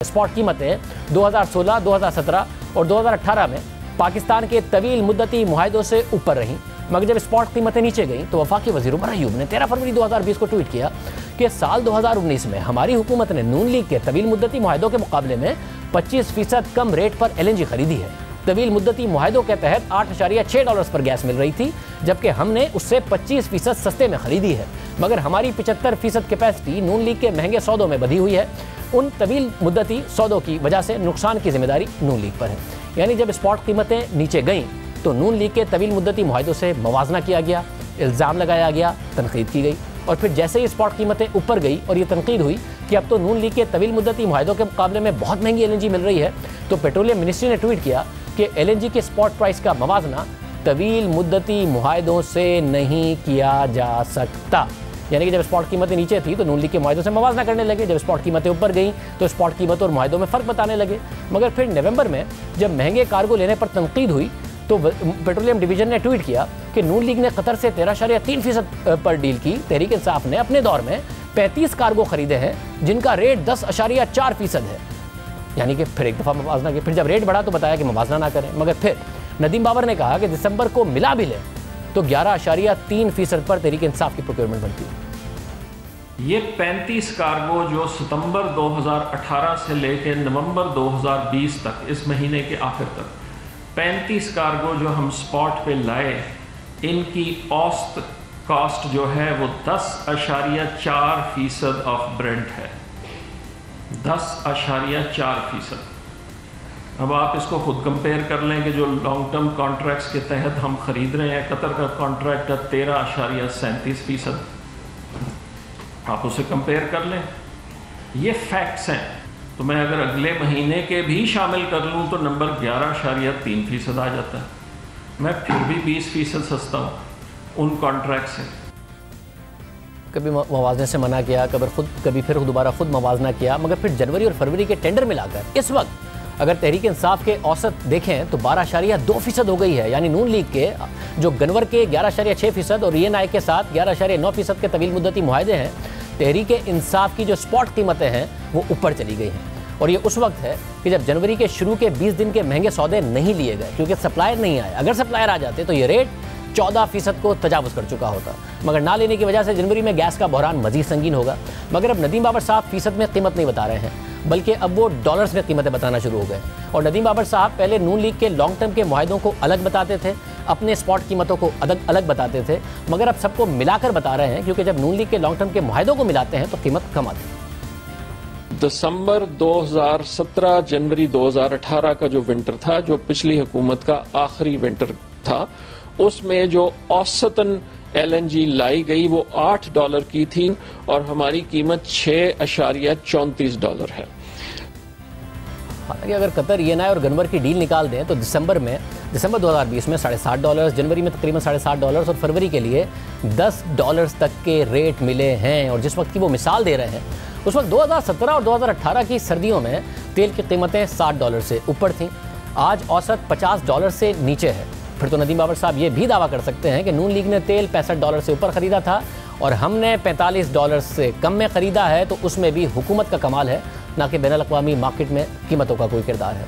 Spot कीमतें 2016, 2017 और 2018 में पाकिस्तान के तवील मुद्दती मुआहदों से ऊपर रहीं, मगर जब स्पॉट कीमतें नीचे गईं तो वफाकी वज़ीर उमर अय्यूब ने 13 फरवरी 2020 को ट्वीट किया कि साल 2019 में हमारी हुकूमत ने नून लीग के तवील मुद्दती मुआहदों के मुकाबले में 25% कम रेट पर LNG खरीदी है। तवील मुद्दती मुआहदों के तहत $8.6 पर गैस मिल रही थी, जबकि हमने उससे 25% सस्ते में खरीदी है, मगर हमारी 75% कैपेसिटी नून लीग के महंगे सौदों में बधी हुई है। उन तवील मुद्दती सौदों की वजह से नुकसान की जिम्मेदारी नून लीग पर है। यानी जब स्पॉट कीमतें नीचे गईं तो नून लीग के तवील मुद्दती मुआहदों से मवाजना किया गया, इल्ज़ाम लगाया गया, तनकीद की गई, और फिर जैसे ही स्पॉट कीमतें ऊपर गई और ये तनकीद हुई कि अब तो नून लीग के तवील मुद्दती मुआहदों के मुकाबले में बहुत महंगी LNG मिल रही है, तो पेट्रोलियम मिनिस्ट्री ने ट्वीट किया कि LNG के स्पॉट प्राइस का मवाजना तवील मुद्दती मुआहदों से नहीं किया जा सकता। यानी कि जब स्पॉट कीमतें नीचे थी तो नून लीग के मुआहदों से मवाजना करने लगे, जब स्पॉट कीमतें ऊपर गईं तो स्पॉट कीमतों और मुआहदों में फ़र्क बताने लगे। मगर फिर नवंबर में जब महंगे कार्गो लेने पर तनकीद हुई तो पेट्रोलियम डिवीज़न ने ट्वीट किया कि नून लीग ने कतर से 13.3% पर डील की। तहरीक इंसाफ ने अपने दौर में 35 कार्गो खरीदे हैं जिनका रेट 10.4% है। यानी कि फिर एक दफ़ा मवाजना किया, फिर जब रेट बढ़ा तो बताया कि मवाजना ना करें, मगर फिर नदीम बाबर ने कहा कि दिसंबर को मिला भी ले तो 11.3% पर तहरीक इंसाफ की प्रोक्योरमेंट बनती है। ये 35 कार्गो जो सितंबर 2018 से लेकर नवंबर 2020 तक, इस महीने के आखिर तक 35 कार्गो जो हम स्पॉट पे लाए, इनकी औसत कॉस्ट जो है वो 10.4% ऑफ ब्रेंट है। 10.4%। अब आप इसको खुद कंपेयर कर लें कि जो लॉन्ग टर्म कॉन्ट्रैक्ट्स के तहत हम खरीद रहे हैं, कतर का कॉन्ट्रैक्ट है 13.37%। आप उसे कंपेयर कर लें, ये फैक्ट्स हैं। तो मैं अगर अगले महीने के भी शामिल कर लूँ तो नंबर 11.3% आ जाता है। मैं फिर भी 20% सस्ता हूँ उन कॉन्ट्रैक्ट से। कभी मवाजने से मना किया, कभी फिर दोबारा खुद मवाजना किया, मगर फिर जनवरी और फरवरी के टेंडर मिलाकर इस वक्त अगर तहरीक इंसाफ के औसत देखें तो 12.2% हो गई है। यानी नून लीग के जो गनवर के 11.6% और ENI के साथ 11.9% के तवील मुद्दती मुआहदे हैं, तहरीक इंसाफ की जो स्पॉट कीमतें हैं वो ऊपर चली गई हैं। और ये उस वक्त है कि जब जनवरी के शुरू के 20 दिन के महंगे सौदे नहीं लिए गए, क्योंकि सप्लायर नहीं आए। अगर सप्लायर आ जाते तो ये रेट 14% को तजावुज़ कर चुका होता, मगर ना लेने की वजह से जनवरी में गैस का बहरान मजीद संगीन होगा। मगर अब नदीम बाबर साहब फीसद में कीमत नहीं बता रहे हैं, बल्कि अब वो डॉलर्स में कीमतें बताना शुरू हो गए। और नदीम बाबर साहब पहले नून लीग के लॉन्ग टर्म के मुआहदों को अलग बताते थे, अपने स्पॉट कीमतों को अलग बताते थे, मगर अब सबको मिलाकर बता रहे हैं, क्योंकि जब नून लीग के लॉन्ग टर्म के मुआहदों को मिलाते हैं तो कीमत कम आती है। दिसंबर 2017 जनवरी 2018 का जो विंटर था, जो पिछली हुकूमत का आखिरी विंटर था, उसमें जो औसतन LNG लाई गई वो $8 की थी और हमारी कीमत $6.34 है। हालांकि अगर कतर ENI और गनवर की डील निकाल दें तो दिसंबर 2020 में $7.5, जनवरी में तकरीबन $7.5 और फरवरी के लिए $10 तक के रेट मिले हैं। और जिस वक्त की वो मिसाल दे रहे हैं, उस वक्त 2017 और 2018 की सर्दियों में तेल की कीमतें $60 से ऊपर थीं। आज औसत $50 से नीचे है। फिर तो नदीम बाबर साहब ये भी दावा कर सकते हैं कि नून लीग ने तेल $65 से ऊपर ख़रीदा था और हमने $45 से कम में ख़रीदा है, तो उसमें भी हुकूमत का कमाल है, ना कि बैनुल अक़वामी मार्केट में कीमतों का कोई किरदार है।